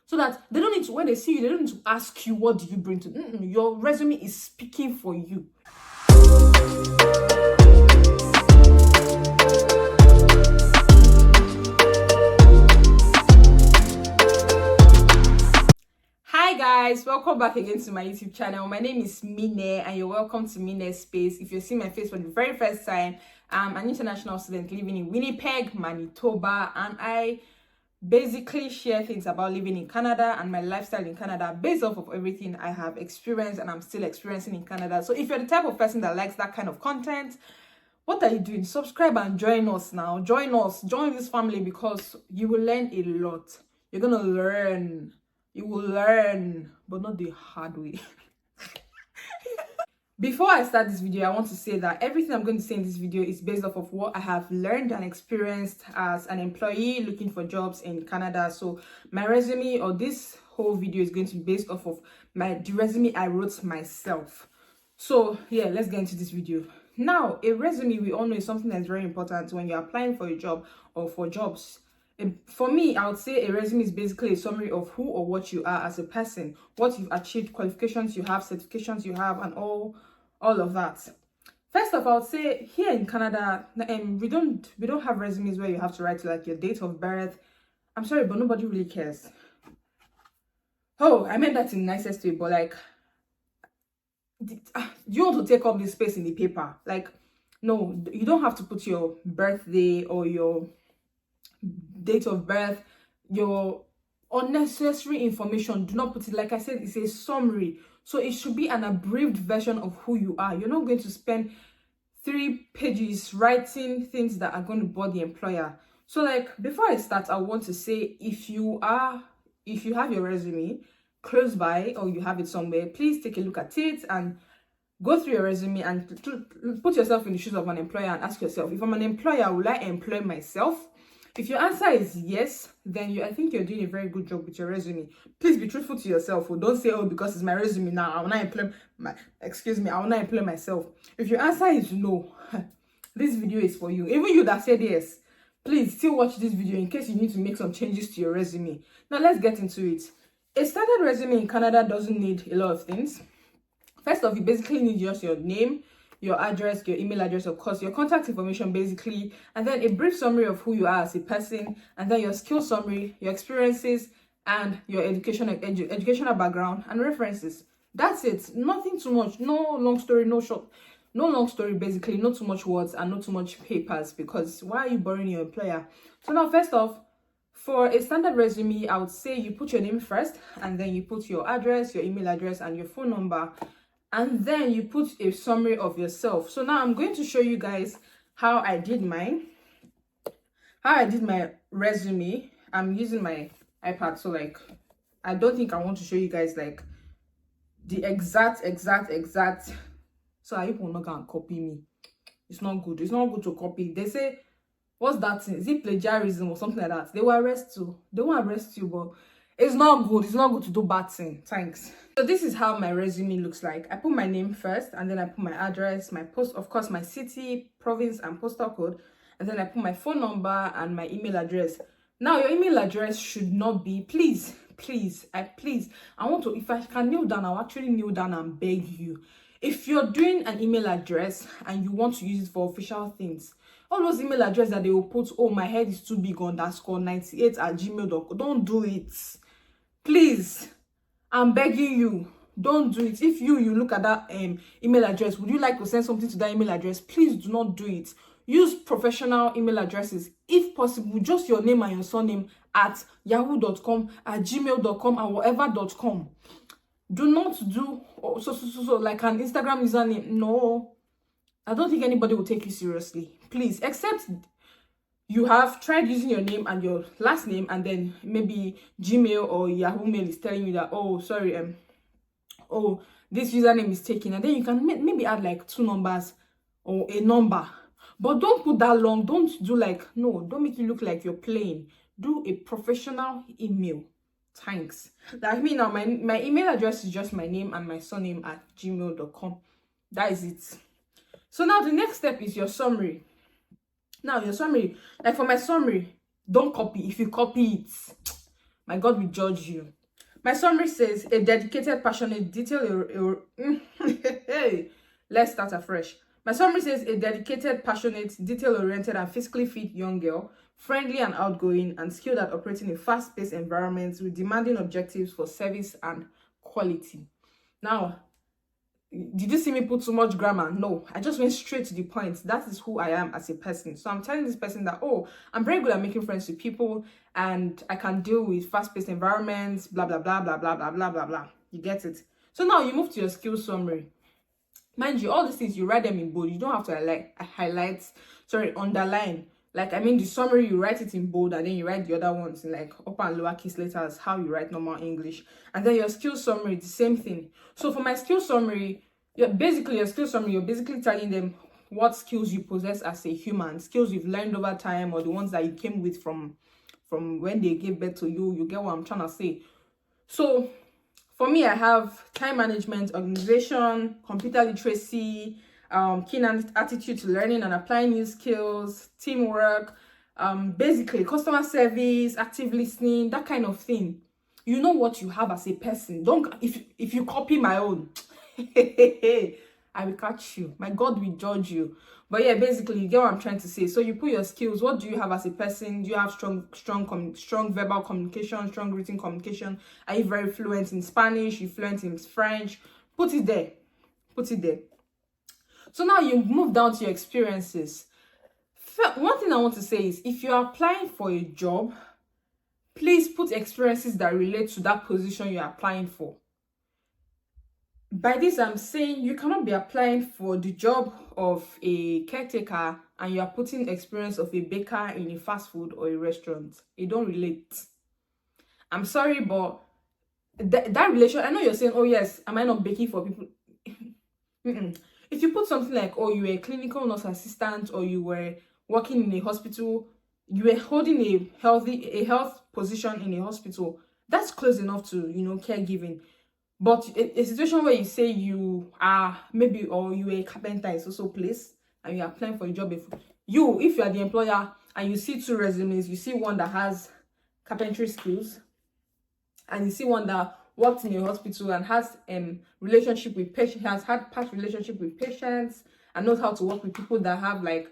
So that they don't need to, when they see you, they don't need to ask you, what do you bring to your resume is speaking for you. Hi guys, welcome back again to my YouTube channel. My name is Mine and you're welcome to Mine's Space. If you're seeing my face for the very first time, I'm an international student living in Winnipeg, Manitoba, and I basically share things about living in Canada and my lifestyle in Canada based off of everything I have experienced and I'm still experiencing in Canada. So if you're the type of person that likes that kind of content, what are you doing? Subscribe and join us now. Join this family, because you will learn a lot. You're gonna learn. You will learn, but not the hard way. Before I start this video, I want to say that everything I'm going to say in this video is based off of what I have learned and experienced as an employee looking for jobs in Canada. So my resume, or this whole video, is going to be based off of the resume I wrote myself. So yeah, let's get into this video. Now, a resume, we all know, is something that's very important when you're applying for a job or for jobs. For me, I would say a resume is basically a summary of who or what you are as a person, what you've achieved, qualifications you have, certifications you have, and all of that. First off, I would say here in Canada, we don't have resumes where you have to write like your date of birth. I'm sorry, but nobody really cares. Oh, I meant that in the nicest way, but like, you want to take up the space in the paper? Like, no, you don't have to put your birthday or your date of birth, your unnecessary information. Do not put it. Like I said, it's a summary, so it should be an abbreviated version of who you are. You're not going to spend 3 pages writing things that are going to bore the employer. So like, before I start, I want to say, if you have your resume close by or you have it somewhere, please take a look at it and go through your resume and put yourself in the shoes of an employer and ask yourself, if I'm an employer, will I employ myself? If your answer is yes, then I think you're doing a very good job with your resume. Please be truthful to yourself. Or don't say, oh, because it's my resume now, I will not employ I will not employ myself. If your answer is no, this video is for you. Even you that said yes, please still watch this video in case you need to make some changes to your resume. Now let's get into it. A standard resume in Canada doesn't need a lot of things. First off, you basically need just your name, your address, your email address, of course, your contact information basically, and then a brief summary of who you are as a person, and then your skill summary, your experiences, and your educational background and references. That's it. Nothing too much. No long story, no long story, basically. Not too much words and not too much papers, because why are you boring your employer? So now, first off, for a standard resume, I would say you put your name first, and then you put your address, your email address, and your phone number, and then you put a summary of yourself. So now I'm going to show you guys how I did my resume. I'm using my iPad, so like, I don't think I want to show you guys like the exact. So I will not gonna copy me. It's not good. It's not good to copy. They say, what's that thing? Is it plagiarism or something like that? They will arrest you. They won't arrest you, but it's not good. It's not good to do bad thing. Thanks. So this is how my resume looks like. I put my name first, and then I put my address, my of course, my city, province, and postal code, and then I put my phone number and my email address. Now, your email address should not be, please, I want to, if I can kneel down, I'll actually kneel down and beg you. If you're doing an email address and you want to use it for official things, all those email addresses that they will put, oh, my head is too big _98@gmail.com, don't do it. Please, I'm begging you, don't do it. If you look at that email address, would you like to send something to that email address? Please do not do it. Use professional email addresses, if possible, just your name and your surname at yahoo.com, at gmail.com, and whatever.com. Do not do so like an Instagram username. No, I don't think anybody will take you seriously. Please, except you have tried using your name and your last name, and then maybe Gmail or Yahoo Mail is telling you that, oh, sorry, oh, this username is taken, and then you can maybe add like 2 numbers or a number, but don't put that long. Don't do like, no, don't make it look like you're playing. Do a professional email. Thanks. Like me now, my email address is just my name and my surname at gmail.com. That is it. So now the next step is your summary. Now your summary, like for my summary, don't copy. If you copy it, My God will judge you. My summary says, a dedicated, passionate, detail. Hey, let's start afresh. My summary says, a dedicated, passionate, detail-oriented, and physically fit young girl, friendly and outgoing, and skilled at operating in fast-paced environments with demanding objectives for service and quality. Now, did you see me put too much grammar? No, I just went straight to the point. That is who I am as a person. So I'm telling this person that, oh, I'm very good at making friends with people and I can deal with fast-paced environments, blah, blah, blah, blah, blah, blah, blah, blah, blah. You get it? So now you move to your skill summary. Mind you, all these things, you write them in bold. You don't have to underline. Like, I mean, the summary, you write it in bold, and then you write the other ones in like upper and lower case letters, how you write normal English. And then your skill summary, the same thing. So for my skill summary, you're basically telling them what skills you possess as a human, skills you've learned over time, or the ones that you came with from when they gave birth to you. You get what I'm trying to say? So for me, I have time management, organization, computer literacy, keen attitude to learning and applying new skills, teamwork, basically customer service, active listening, that kind of thing. You know what you have as a person. Don't, if you copy my own, I will catch you. My God will judge you. But yeah, basically, you get what I'm trying to say. So you put your skills. What do you have as a person? Do you have strong verbal communication, strong written communication? Are you very fluent in Spanish? You fluent in French? Put it there. Put it there. So now you move down to your experiences. One thing I want to say is, if you're applying for a job, please put experiences that relate to that position you're applying for. By this, I'm saying you cannot be applying for the job of a caretaker and you are putting experience of a baker in a fast food or a restaurant. It don't relate. I'm sorry, but that relation, I know you're saying, oh yes, am I not baking for people? If you put something like, oh, you were a clinical nurse assistant, or you were working in a hospital, you were holding a health position in a hospital, that's close enough to, caregiving. But a situation where you say you are maybe, or you are a carpenter in social place and you are applying for a job, if you are the employer and you see two resumes, you see one that has carpentry skills and you see one that worked in a hospital and has relationship with patients, has had past relationship with patients and knows how to work with people that have like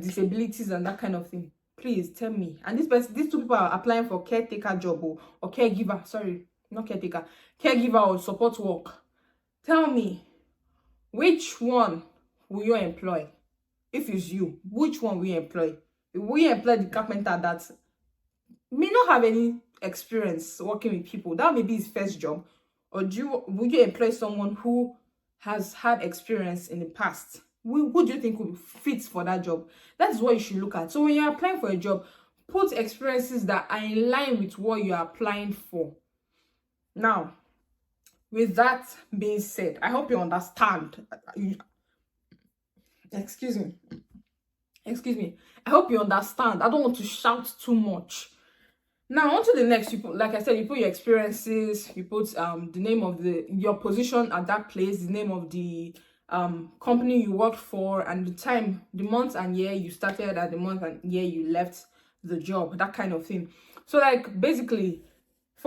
disabilities and that kind of thing. Please tell me. And these two people are applying for caretaker job or caregiver. Sorry, not caretaker. Caregiver or support work. Tell me, which one will you employ? If it's you, which one will you employ? Will you employ the carpenter that may not have any experience working with people? That may be his first job. Or would you employ someone who has had experience in the past? Who do you think will fit for that job? That's what you should look at. So when you're applying for a job, put experiences that are in line with what you're applying for. Now, with that being said, I hope you understand. Excuse me. I hope you understand. I don't want to shout too much. Now, on to the next. Like I said, you put your experiences, you put the name of your position at that place, the name of the company you worked for, and the time, the month and year you started, and the month and year you left the job, that kind of thing. So like basically,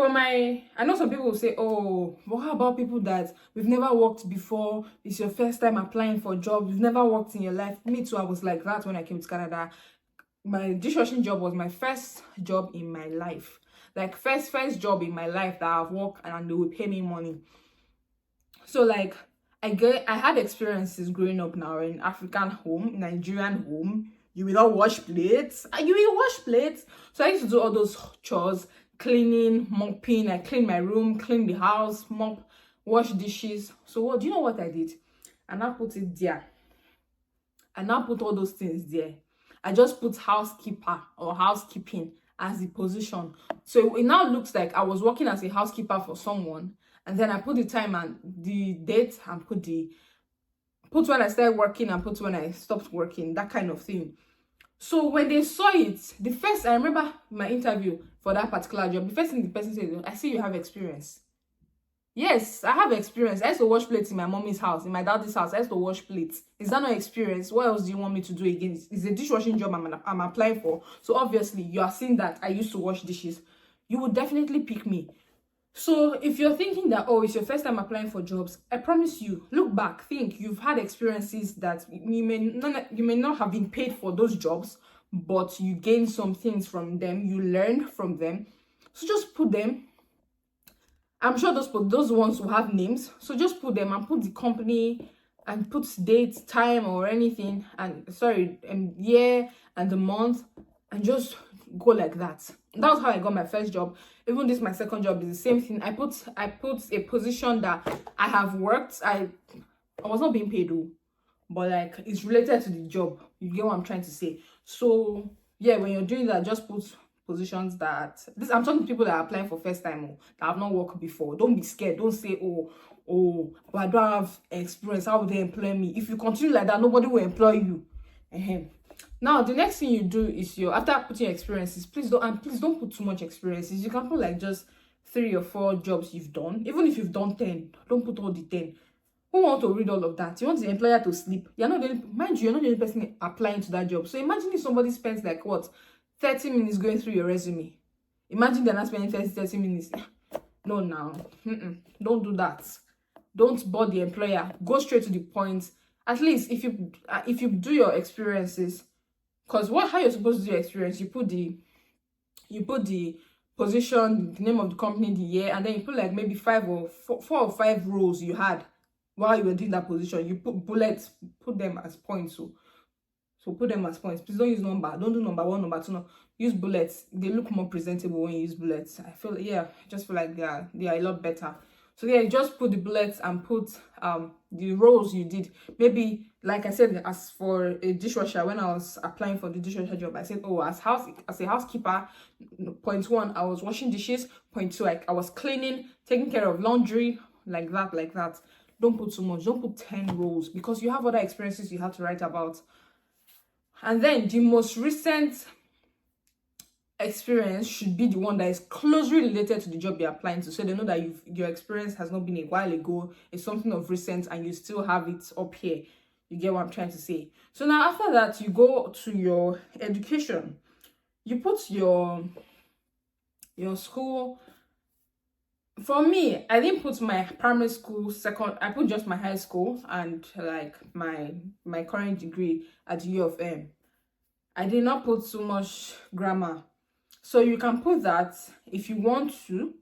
I know some people will say, oh, but how about people that we've never worked before? It's your first time applying for a job. You've never worked in your life. Me too, I was like that when I came to Canada. My dishwashing job was my first job in my life. Like first job in my life that I've worked and they would pay me money. So like I had experiences growing up now in African home, Nigerian home. You will not wash plates. You will wash plates. So I used to do all those chores. Cleaning, mopping. I clean my room, clean the house, mop, wash dishes. So do you know what I did? I now put it there. I now put all those things there. I just put housekeeper or housekeeping as the position. So it now looks like I was working as a housekeeper for someone. And then I put the time and the date and put when I started working and put when I stopped working, that kind of thing. So when they saw it, I remember my interview for that particular job, the first thing the person said, I see you have experience. Yes, I have experience. I used to wash plates in my mommy's house, in my daddy's house. I used to wash plates. Is that not experience? What else do you want me to do again? It's a dishwashing job I'm applying for. So obviously, you are seeing that I used to wash dishes. you would definitely pick me. So if you're thinking that, oh, it's your first time applying for jobs, I promise you, look back, think you've had experiences that you may not have been paid for those jobs, but you gain some things from them, you learn from them. So just put them. I'm sure those ones will have names. So just put them and put the company and put date, time, or anything, and year and the month, and just go like that. That was how I got my first job. Even this my second job is the same thing. I put a position that I have worked. I was not being paid though, but like it's related to the job. You get what I'm trying to say? So yeah, when you're doing that, just put positions that I'm talking to people that are applying for first time, that have not worked before. Don't be scared. Don't say, oh, but I don't have experience. How would they employ me? If you continue like that, nobody will employ you. Now the next thing you do is after putting experiences, please don't put too much experiences. You can put like just 3 or 4 jobs you've done. Even if you've done 10, don't put all the 10. Who want to read all of that? You want the employer to sleep. You're not the only person applying to that job. So imagine if somebody spends like 30 minutes going through your resume. Imagine they're not spending 30 minutes. No, now. Don't do that. Don't bore the employer. Go straight to the point. At least if you do your experiences, because how you're supposed to do your experience, you put the position, the name of the company, the year, and then you put like maybe 4 or 5 roles you had while you were doing that position. You put bullets, put them as points. So put them as points. Please don't use number. Don't do number 1, number 2. No, use bullets. They look more presentable when you use bullets. I just feel like they are a lot better. So yeah, just put the bullets and put the roles you did. Maybe like I said, as for a dishwasher, when I was applying for the dishwasher job, I said, oh, as a housekeeper, point 1, I was washing dishes. Point 2, I was cleaning, taking care of laundry, like that. Don't put too much. Don't put 10 roles, because you have other experiences you have to write about. And then the most recent experience should be the one that is closely related to the job you're applying to, so they know that your experience has not been a while ago, it's something of recent, and you still have it up here. You get what I'm trying to say? So now after that, you go to your education. You put your school. For me, I didn't put my primary school, I put just my high school and like my current degree at the U of M. I did not put too much grammar. So you can put that if you want to.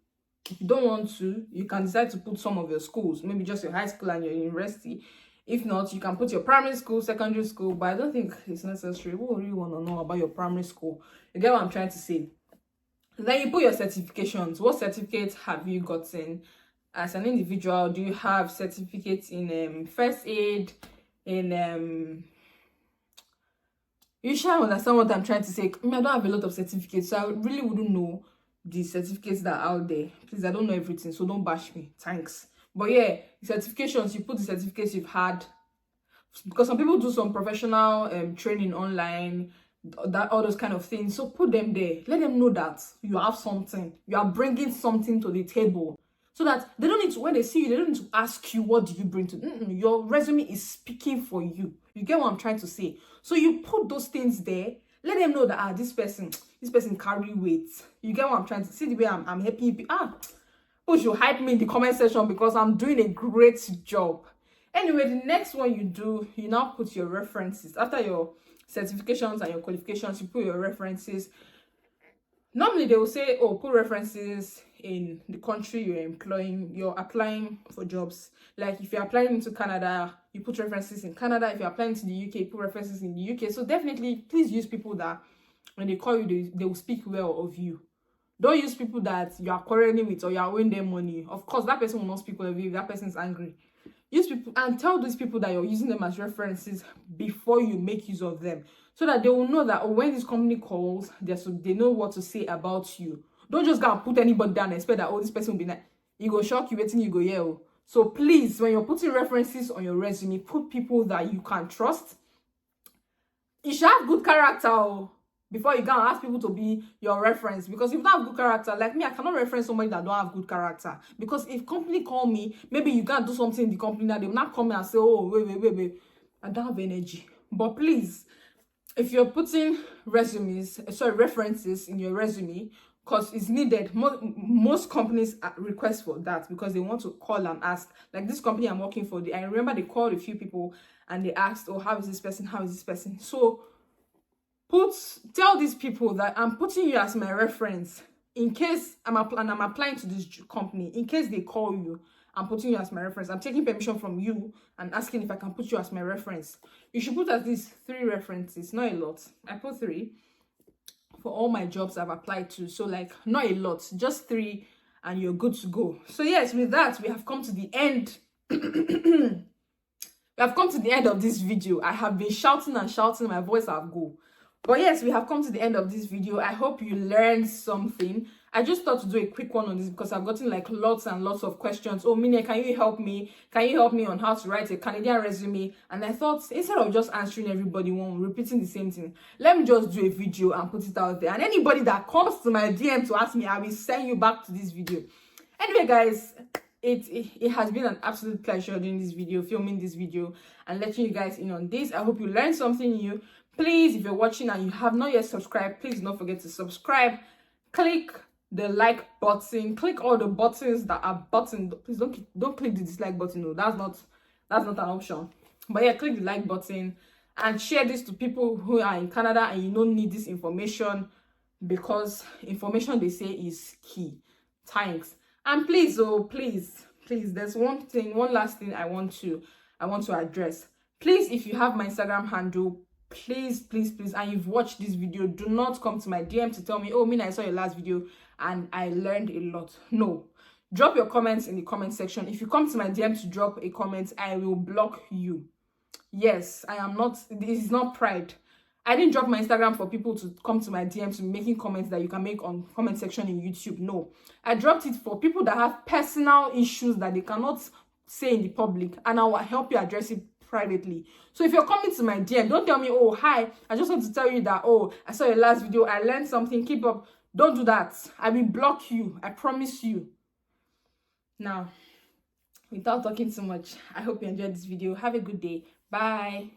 If you don't want to, you can decide to put some of your schools, maybe just your high school and your university. If not, you can put your primary school, secondary school, but I don't think it's necessary. Who really want to know about your primary school? You get what I'm trying to say? Then you put your certifications. What certificates have you gotten as an individual? Do you have certificates in first aid, in you shall understand what I'm trying to say. I don't have a lot of certificates, so I really wouldn't know the certificates that are out there. Please, I don't know everything, so don't bash me. Thanks. But yeah, certifications, you put the certificates you've had, because some people do some professional training online, all those kind of things. So put them there. Let them know that you have something. You are bringing something to the table, so that they don't need to, when they see you, they don't need to ask you, what do you bring to your resume is speaking for you. You get what I'm trying to say? So you put those things there. Let them know that this person carry weight. You get what I'm trying to see? The way I'm helping you. Push you hype me in the comment section, because I'm doing a great job. Anyway, the next one you do, you now put your references. After your certifications and your qualifications, you put your references. Normally they will say, oh, put references in the country you're applying for jobs. Like if you're applying into Canada, you put references in Canada. If you're applying to the UK, you put references in the UK. So definitely, please use people that when they call you, they will speak well of you. Don't use people that you are quarreling with or you are owing them money. Of course, that person will not speak well of you if that person is angry. Use people and tell these people that you're using them as references before you make use of them, so that they will know that when this company calls, they know what to say about you. Don't just go and put anybody down and expect that, this person will be nice. You go shock you, waiting, you go yell. So please, when you're putting references on your resume, put people that you can trust. You should have good character before you go and ask people to be your reference. Because if you don't have good character, like me, I cannot reference somebody that don't have good character. Because if company call me, maybe you can't do something in the company that they will not come and say, oh, wait. I don't have energy. But please, if you're putting references in your resume, because it's needed. Most companies request for that because they want to call and ask. Like this company I'm working for, I remember they called a few people and they asked, oh, how is this person? How is this person? So tell these people that I'm putting you as my reference in case I'm applying to this company. In case they call you, I'm putting you as my reference. I'm taking permission from you and asking if I can put you as my reference. You should put at least 3 references, not a lot. I put 3 for all my jobs I've applied to. So like not a lot, just 3 and you're good to go. So yes, with that, we have come to the end. We have come to the end of this video. I have been shouting and shouting, my voice have go. But yes, we have come to the end of this video. I hope you learned something. I just thought to do a quick one on this because I've gotten like lots and lots of questions. Oh, Mine, can you help me? Can you help me on how to write a Canadian resume? And I thought, instead of just answering everybody one, repeating the same thing, let me just do a video and put it out there. And anybody that comes to my DM to ask me, I will send you back to this video. Anyway, guys, it has been an absolute pleasure doing this video, filming this video, and letting you guys in on this. I hope you learned something new. Please, if you're watching and you have not yet subscribed, please don't forget to subscribe. Click the like button. Click all the buttons that are button. Please don't click the dislike button. No, that's not an option. But yeah, click the like button and share this to people who are in Canada and you don't need this information, because information, they say, is key. Thanks. And please, oh please, there's one last thing I want to address. Please, if you have my Instagram handle, please, and you've watched this video, do not come to my DM to tell me, oh, Mina, I saw your last video and I learned a lot. No. Drop your comments in the comment section. If you come to my DM to drop a comment, I will block you. Yes, this is not pride. I didn't drop my Instagram for people to come to my DM to be making comments that you can make on comment section in YouTube. No. I dropped it for people that have personal issues that they cannot say in the public, and I will help you address it privately. So if you're coming to my DM, don't tell me, oh, hi, I just want to tell you that, oh, I saw your last video, I learned something, keep up. Don't do that. I will block you. I promise you. Now, without talking too much, I hope you enjoyed this video. Have a good day. Bye.